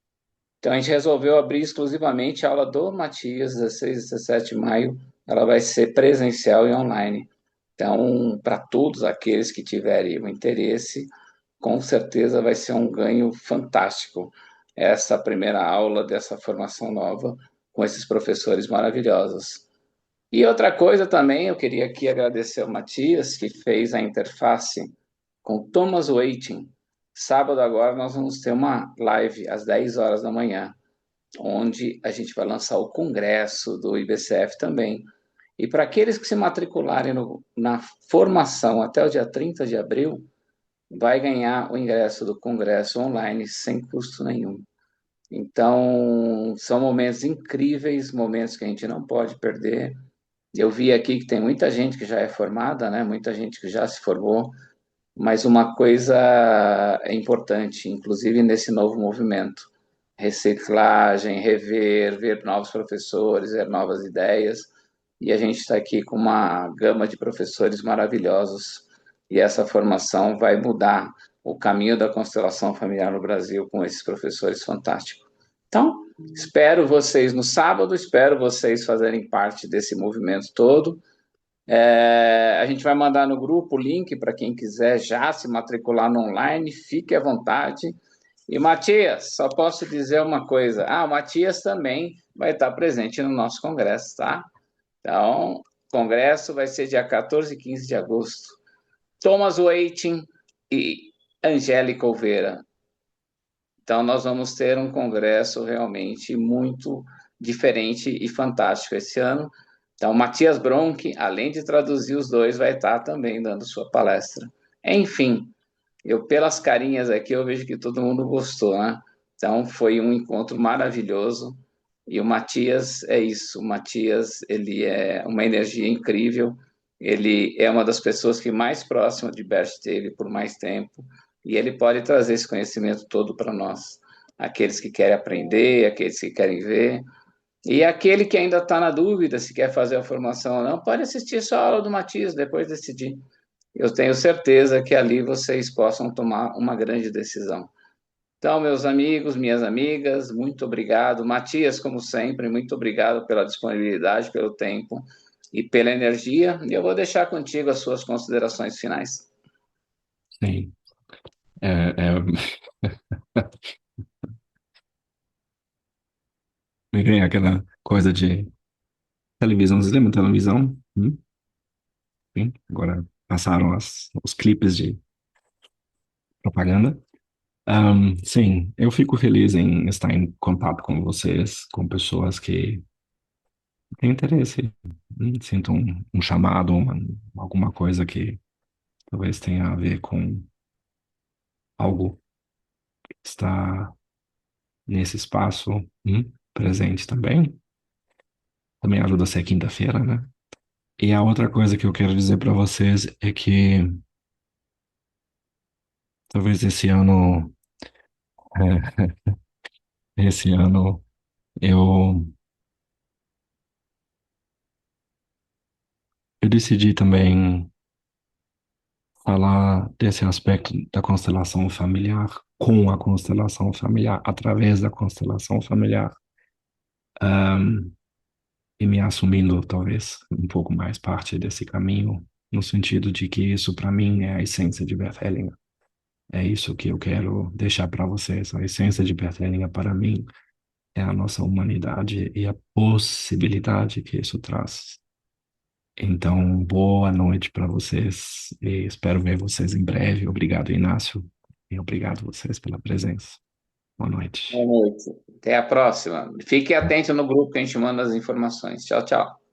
Speaker 2: Então a gente resolveu abrir exclusivamente a aula do Matias, 16 e 17 de maio. Ela vai ser presencial e online. Então, para todos aqueles que tiverem o interesse, com certeza vai ser um ganho fantástico essa primeira aula dessa formação nova com esses professores maravilhosos. E outra coisa também, eu queria aqui agradecer ao Matias, que fez a interface com Thomas Waiting. Sábado agora nós vamos ter uma live às 10 horas da manhã, onde a gente vai lançar o congresso do IBCF também. E para aqueles que se matricularem na formação até o dia 30 de abril, vai ganhar o ingresso do congresso online sem custo nenhum. Então, são momentos incríveis, momentos que a gente não pode perder. Eu vi aqui que tem muita gente que já é formada, né? Muita gente que já se formou, mas uma coisa é importante, inclusive nesse novo movimento: reciclagem, rever, ver novos professores, ver novas ideias. E a gente está aqui com uma gama de professores maravilhosos, e essa formação vai mudar o caminho da constelação familiar no Brasil com esses professores fantásticos. Então, espero vocês no sábado, espero vocês fazerem parte desse movimento todo. A gente vai mandar no grupo o link para quem quiser já se matricular no online, fique à vontade. E Matias, só posso dizer uma coisa: o Matias também vai estar presente no nosso congresso, tá? Então, o congresso vai ser dia 14 e 15 de agosto. Thomas Waiting e Angélica Oliveira. Então, nós vamos ter um congresso realmente muito diferente e fantástico esse ano. Então, Matias Bronk, além de traduzir os dois, vai estar também dando sua palestra. Enfim, eu pelas carinhas aqui, eu vejo que todo mundo gostou, né? Então, foi um encontro maravilhoso. E o Matias é isso. O Matias, ele é uma energia incrível. Ele é uma das pessoas que mais próxima de Bert esteve por mais tempo. E ele pode trazer esse conhecimento todo para nós. Aqueles que querem aprender, aqueles que querem ver. E aquele que ainda está na dúvida se quer fazer a formação ou não, pode assistir só a aula do Matias, depois decidir. Eu tenho certeza que ali vocês possam tomar uma grande decisão. Então, meus amigos, minhas amigas, muito obrigado. Matias, como sempre, muito obrigado pela disponibilidade, pelo tempo e pela energia. E eu vou deixar contigo as suas considerações finais.
Speaker 1: Sim. É, me vem aquela coisa de televisão. Vocês lembram de televisão? Sim. Agora passaram os clipes de propaganda. Sim, eu fico feliz em estar em contato com vocês, com pessoas que têm interesse, sinto um chamado, alguma coisa que talvez tenha a ver com algo que está nesse espaço, presente também. Também ajuda a ser quinta-feira, né? E a outra coisa que eu quero dizer para vocês é que talvez é, esse ano eu, eu decidi também falar desse aspecto da constelação familiar com a constelação familiar, através da constelação familiar, e me assumindo talvez um pouco mais parte desse caminho, no sentido de que isso para mim é a essência de Bert Hellinger. É isso que eu quero deixar para vocês. A essência de Bert Hellinger para mim é a nossa humanidade e a possibilidade que isso traz. Então, boa noite para vocês e espero ver vocês em breve. Obrigado, Inácio, e obrigado vocês pela presença. Boa
Speaker 2: Boa
Speaker 1: noite.
Speaker 2: noite. Até a próxima. Fique atento no grupo que a gente manda as informações. Tchau, tchau.